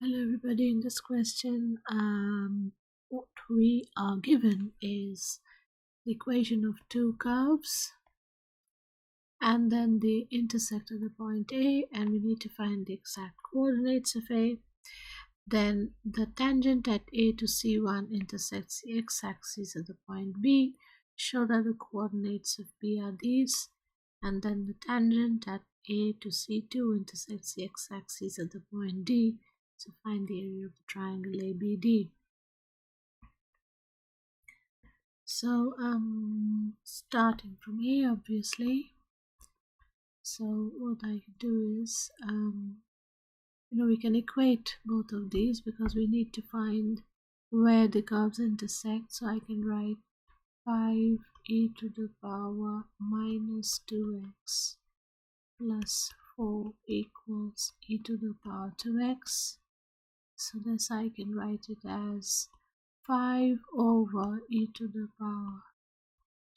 Hello everybody, in this question, what we are given is the equation of two curves and then they intersect at the point A, and we need to find the exact coordinates of A. Then the tangent at A to C1 intersects the x-axis at the point B. Show that the coordinates of B are these, and then the tangent at A to C2 intersects the x-axis at the point D. So find the area of the triangle ABD. So starting from A, obviously. So what I can do is, we can equate both of these because we need to find where the curves intersect. So I can write 5e to the power minus 2x plus 4 equals e to the power 2x. So this I can write it as 5 over e to the power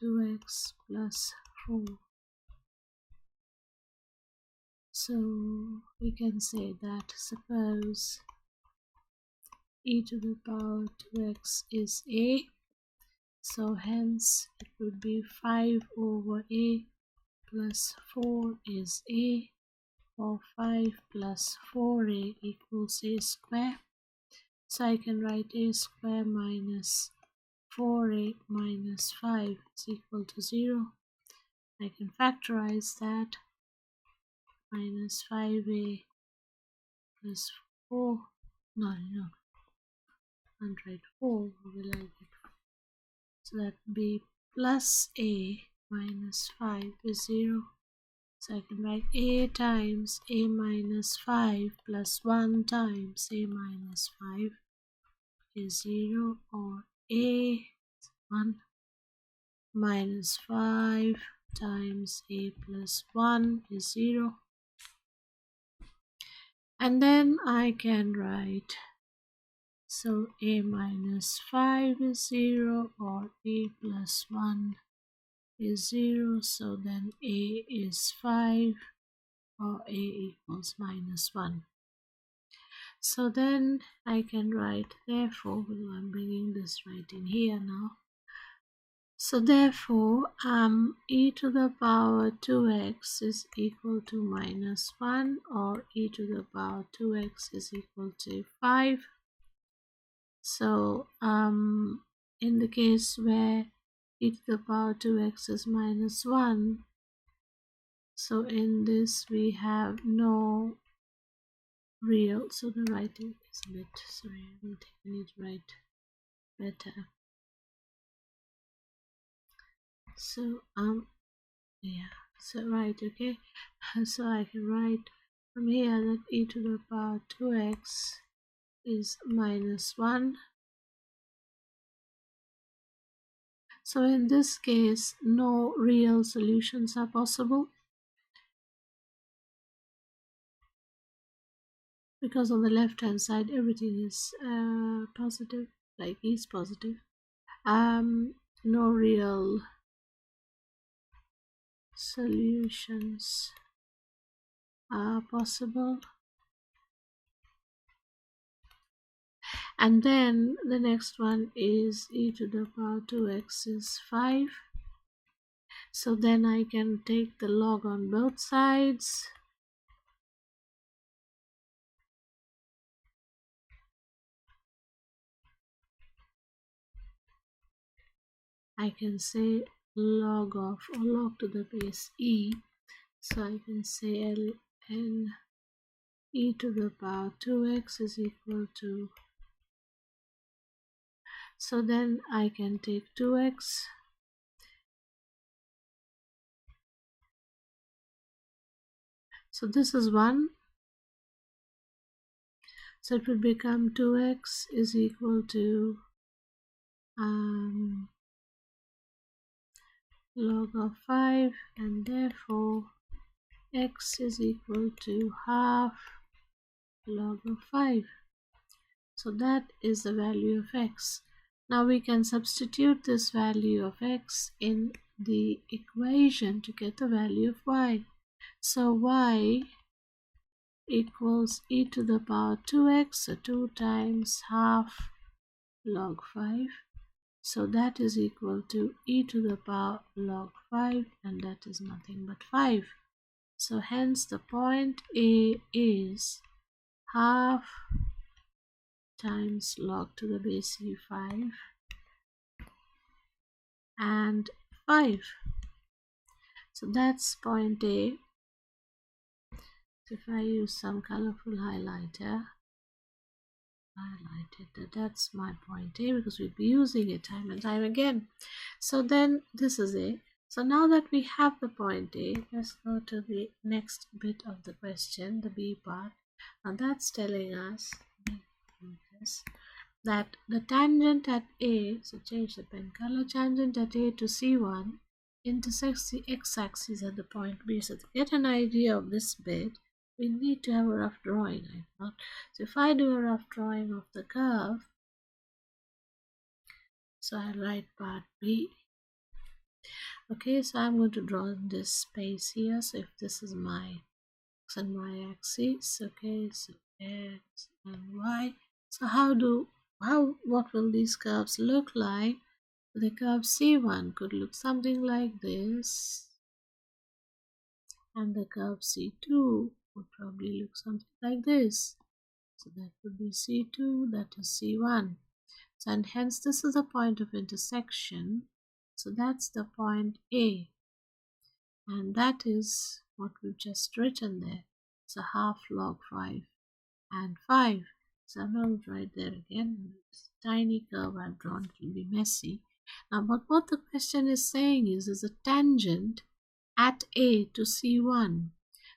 2x plus 4. So we can say that suppose e to the power 2x is a, so hence it would be 5 over a plus 4 is a, or 5 plus 4a equals a square. So I can write a square minus 4a minus 5 is equal to 0. I can factorize that. Minus 5a plus 4. No, and write 4. Will I get? So that would be plus a minus 5 is 0. So I can write a times a minus 5 plus 1 times a minus 5 is 0, or a 1 minus 5 times a plus 1 is 0. And then I can write, so a minus 5 is 0, or a plus 1 is 0. So then a is 5, or a equals minus 1. So then I can write, therefore, I'm bringing this right in here now. So therefore, e to the power 2x is equal to minus 1, or e to the power 2x is equal to 5. So in the case where e to the power 2x is minus 1, so in this we have no real, so the writing is a bit, sorry, I don't think I need to write better. So yeah, so right, okay, so I can write from here that e to the power 2x is minus 1. So in this case, no real solutions are possible, because on the left hand side everything is positive, like is positive. No real solutions are possible. And then the next one is e to the power 2x is 5. So then I can take the log on both sides. I can say log of, or log to the base e. So I can say ln e to the power 2x is equal to, so then I can take 2x, so this is 1, so it would become 2x is equal to log of 5, and therefore x is equal to half log of 5. So that is the value of x. Now we can substitute this value of x in the equation to get the value of y. So y equals e to the power 2x, so 2 times half log 5. So that is equal to e to the power log 5, and that is nothing but 5. So hence the point A is half times log to the base e5 and 5. So that's point A. So if I use some colorful highlighter, that's my point A, because we'll be using it time and time again. So then this is A. So now that we have the point A, let's go to the next bit of the question, the B part. Now that's telling us that the tangent at A, so change the pen color, tangent at A to C1 intersects the x-axis at the point B. So to get an idea of this bit, we need to have a rough drawing, I thought. So if I do a rough drawing of the curve, so I write part B. Okay, so I'm going to draw in this space here. So if this is my x and y axis, okay, so x and y. So what will these curves look like? The curve C1 could look something like this, and the curve C2 would probably look something like this. So that would be C2, that is C1. So, and hence this is the point of intersection. So that's the point A. And that is what we've just written there. So half log 5 and 5. So I'm going to write there again. This tiny curve I've drawn, it will be messy. Now, but what the question is saying is a tangent at A to C1.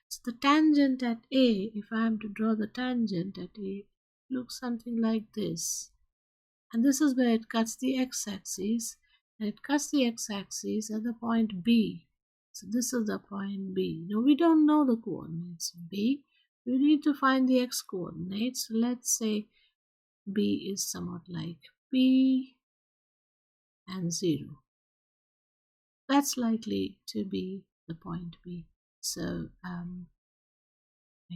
So the tangent at A, if I am to draw the tangent at A, looks something like this. And this is where it cuts the x-axis, and it cuts the x-axis at the point B. So this is the point B. Now we don't know the coordinates of B. We need to find the x coordinates. So let's say B is somewhat like P and 0. That's likely to be the point B. So I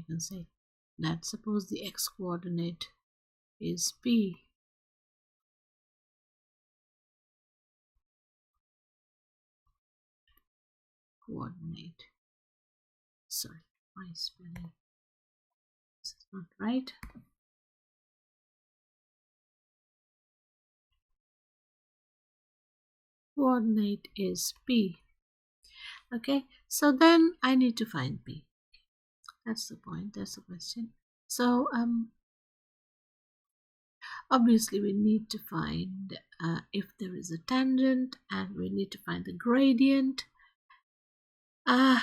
can say that suppose the x coordinate is P. Coordinate. Sorry, my spelling is not right. Coordinate is P. Okay, so then I need to find P. That's the point, that's the question. So obviously we need to find if there is a tangent, and we need to find the gradient.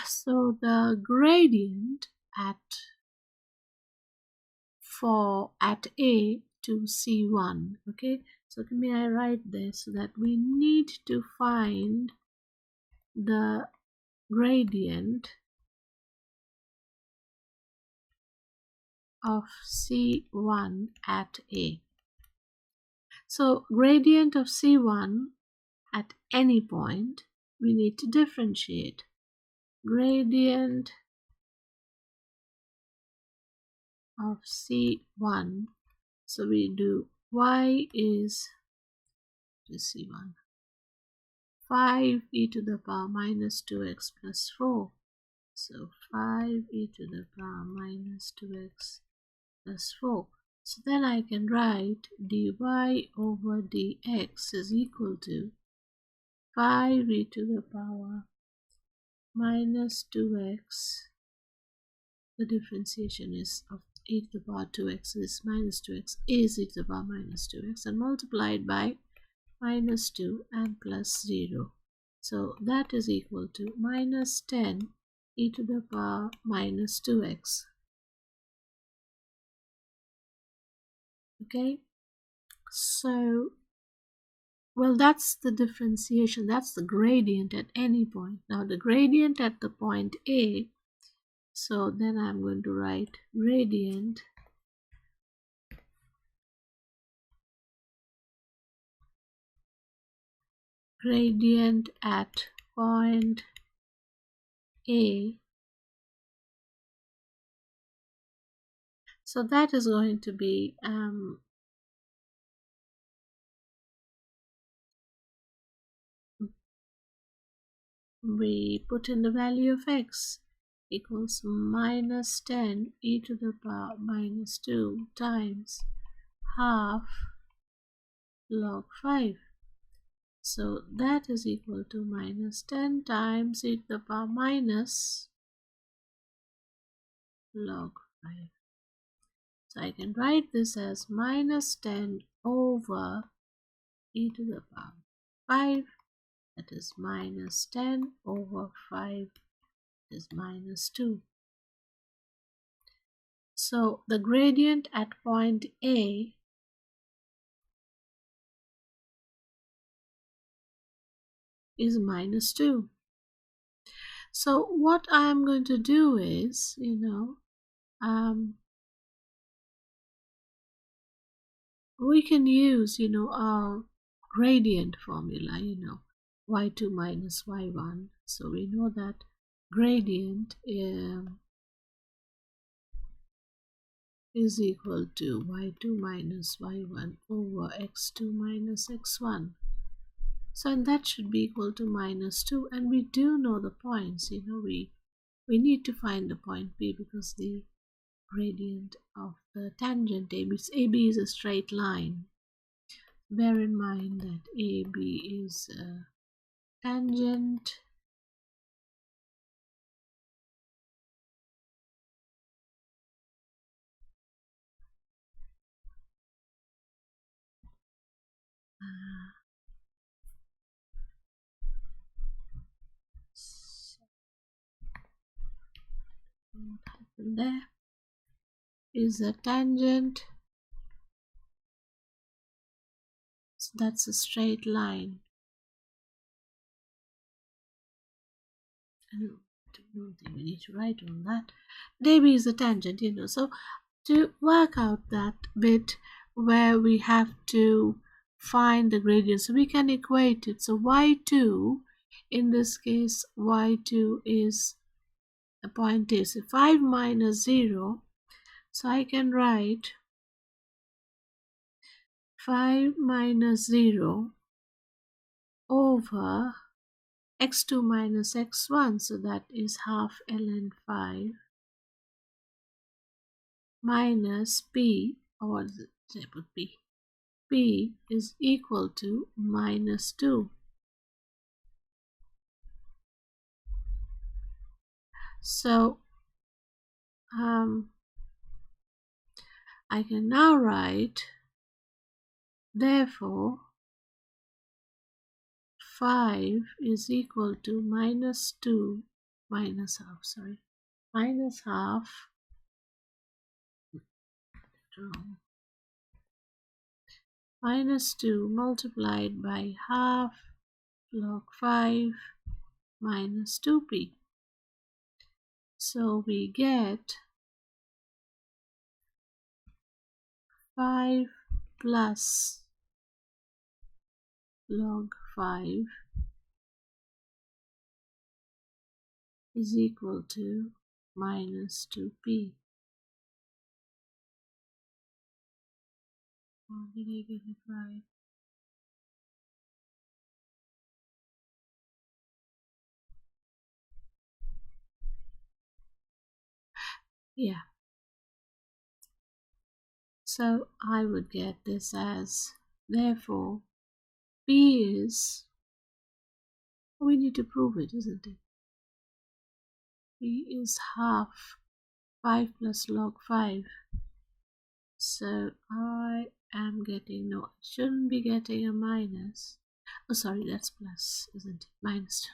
So the gradient at A to C1, okay, so may I write this, so that we need to find the gradient of C1 at A. So gradient of C1 at any point, we need to differentiate. Gradient of C1, so we do y is to C1 5 e to the power minus 2x plus 4. So 5 e to the power minus 2x plus 4. So then I can write dy over dx is equal to 5 e to the power minus 2x. The differentiation is of e to the power 2x is minus 2x is e to the power minus 2x, and multiplied by minus 2 and plus 0. So that is equal to minus 10 e to the power minus 2x. Okay, so well, that's the differentiation, that's the gradient at any point. Now the gradient at the point A, so then I'm going to write gradient at point A So that is going to be we put in the value of x equals minus 10 e to the power minus 2 times half log 5. So that is equal to minus 10 times e to the power minus log 5. So I can write this as minus 10 over e to the power 5, that is minus 10 over 5 is minus 2. So the gradient at point A is minus 2. So what I'm going to do is, we can use, our gradient formula, y2 minus y1. So we know that gradient is equal to y2 minus y1 over x2 minus x1. So and that should be equal to minus 2. And we do know the points, we need to find the point P because the gradient of the tangent AB is a straight line. Bear in mind that AB is a tangent what happened there is a tangent, so that's a straight line. I don't think we need to write on that. AB is a tangent, so to work out that bit where we have to find the gradient, so we can equate it. So y2, in this case y2 is the point is 5 minus 0, so I can write 5 minus 0 over x2 minus x1, so that is half ln 5 minus p, or what is it? I put p. P is equal to minus 2. So I can now write, therefore 5 is equal to minus 2 minus half, minus half, minus 2 multiplied by half log 5 minus 2p. So we get 5 plus log 5 is equal to minus 2p. Or did I get it right? Yeah. So I would get this as, therefore, P is, we need to prove it, isn't it? P is half 5 plus log 5. So I am getting, no, I shouldn't be getting a minus. Oh, sorry, that's plus, isn't it? Minus 2.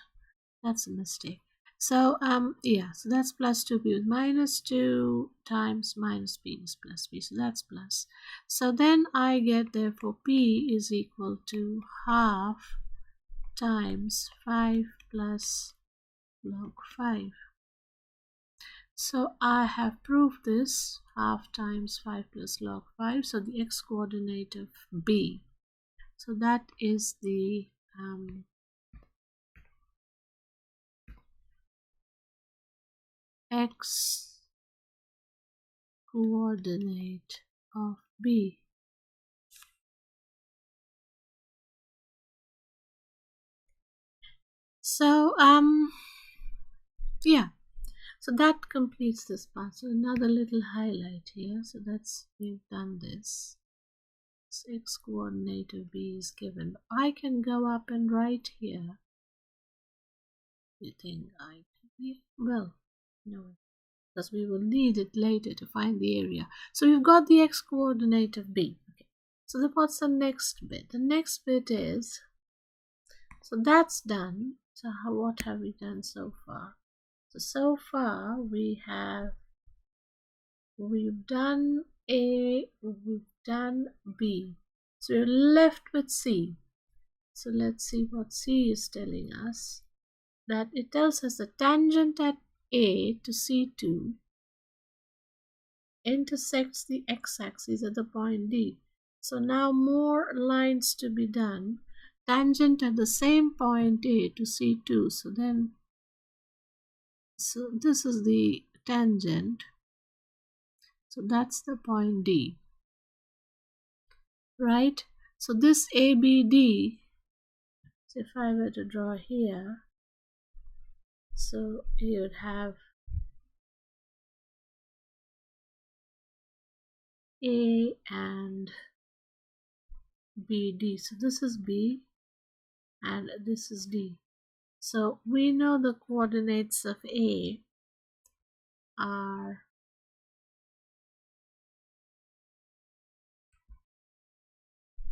That's a mistake. So, yeah, so that's plus 2p with minus 2 times minus p is plus p. So that's plus. So then I get, therefore, p is equal to half times 5 plus log 5. So I have proved this, half times 5 plus log 5. So the x coordinate of b. So that is the x coordinate of B. So yeah, so that completes this part. So another little highlight here. So that's, we've done this. So x coordinate of B is given. I can go up and write here. You think I can? Well, no, because we will need it later to find the area. So we've got the x coordinate of B. Okay. So what's the next bit? The next bit is, so that's done. So what have we done so far? So far we've done A, we've done B. So we're left with C. So let's see what C is telling us. That it tells us the tangent at A to C2 intersects the x-axis at the point D. So now more lines to be done. Tangent at the same point A to C2. So this is the tangent. So that's the point D. Right? So this ABD, so if I were to draw here, so you would have A and BD. So this is B and this is D. So we know the coordinates of A are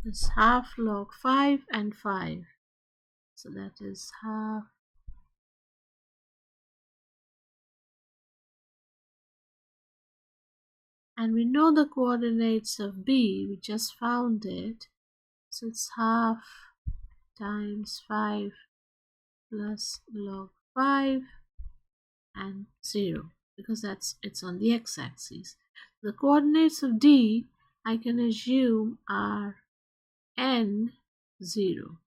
this half log 5 and 5. So that is half and we know the coordinates of B, we just found it. So it's half times 5 plus log 5 and 0 because it's on the x-axis. The coordinates of D I can assume are n 0.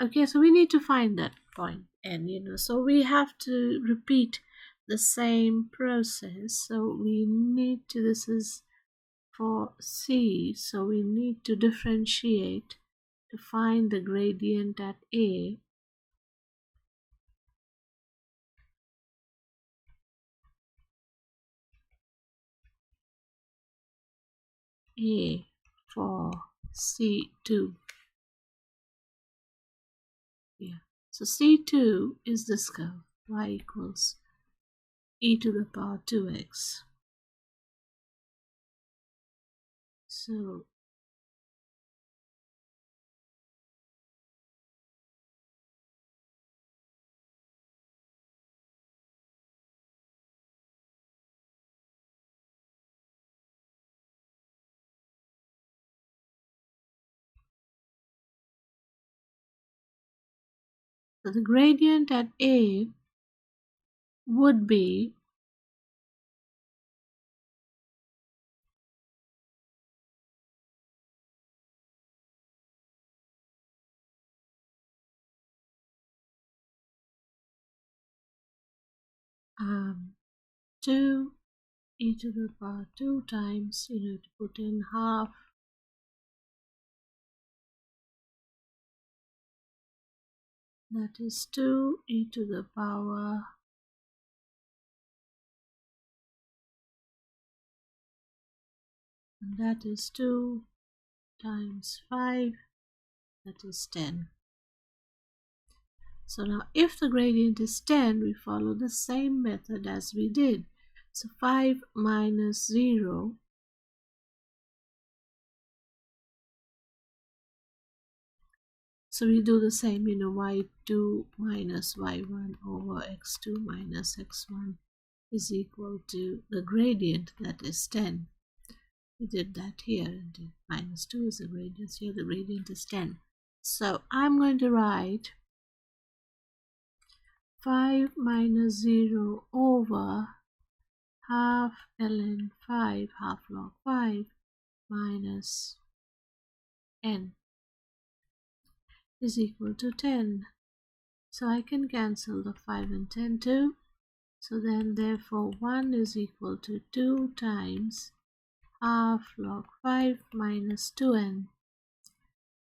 Okay, so we need to find that point n, so we have to repeat the same process. So we need to, this is for C, so we need to differentiate to find the gradient at A. A for C2. Yeah. So C2 is this curve, y equals e to the power 2x. So the gradient at A would be um, 2 e to the power 2 times, to put in half that is 2 e to the power and that is 2 times 5, that is 10. So now if the gradient is 10, we follow the same method as we did. So 5 minus 0 so we do the same, y2 minus y1 over x2 minus x1 is equal to the gradient, that is 10. We did that here, and minus 2 is the gradient, here the gradient is 10. So I'm going to write 5 minus 0 over half ln 5, half log 5 minus n is equal to 10. So I can cancel the 5 and 10 too. So then therefore 1 is equal to 2 times half log 5 minus 2n.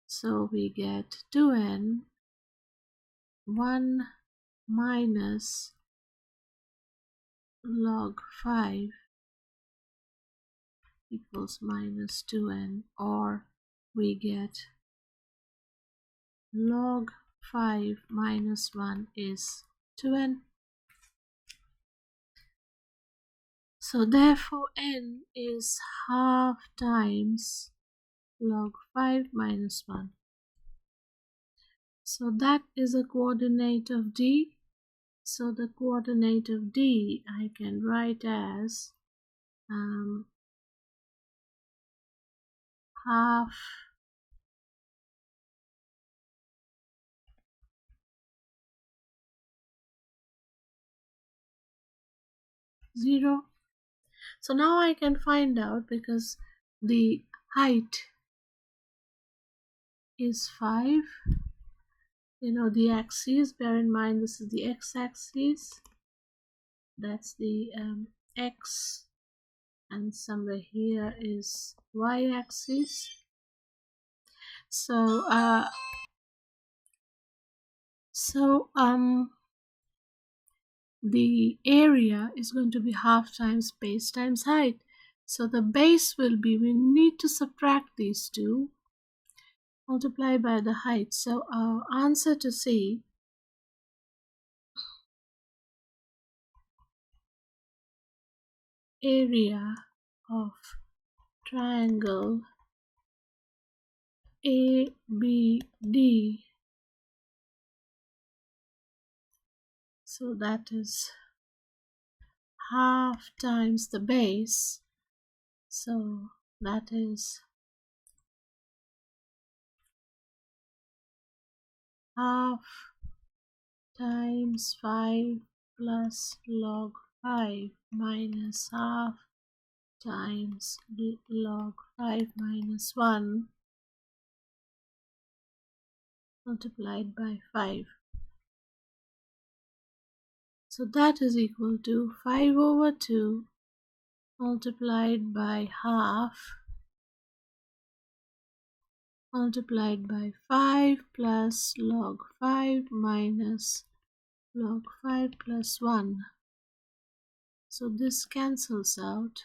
So we get 2n, 1 minus log 5 equals minus 2n, or we get log 5 minus 1 is 2n. So therefore n is half times log 5 minus 1. So that is a coordinate of D. So the coordinate of D I can write as half zero. So now I can find out, because the height is 5. You know, the axis, bear in mind this is the x-axis, that's the x, and somewhere here is y-axis. So the area is going to be half times base times height. So the base will be, we need to subtract these two, multiply by the height. So our answer to C area of triangle ABD, so that is half times the base, so that is half times 5 plus log 5 minus half times log 5 minus 1 multiplied by 5. So that is equal to 5 over 2 multiplied by half multiplied by 5 plus log 5 minus log 5 plus 1. So this cancels out.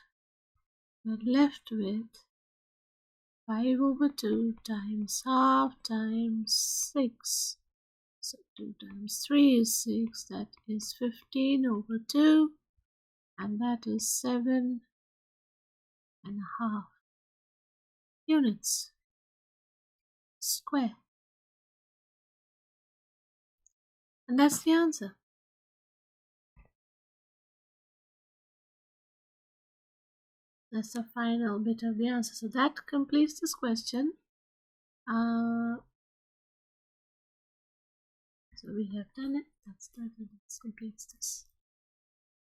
We're left with 5 over 2 times half times 6. So 2 times 3 is 6, that is 15 over 2, and that is 7.5 units square. And that's the answer. That's the final bit of the answer. So that completes this question. So we have done it. That's done. That completes this.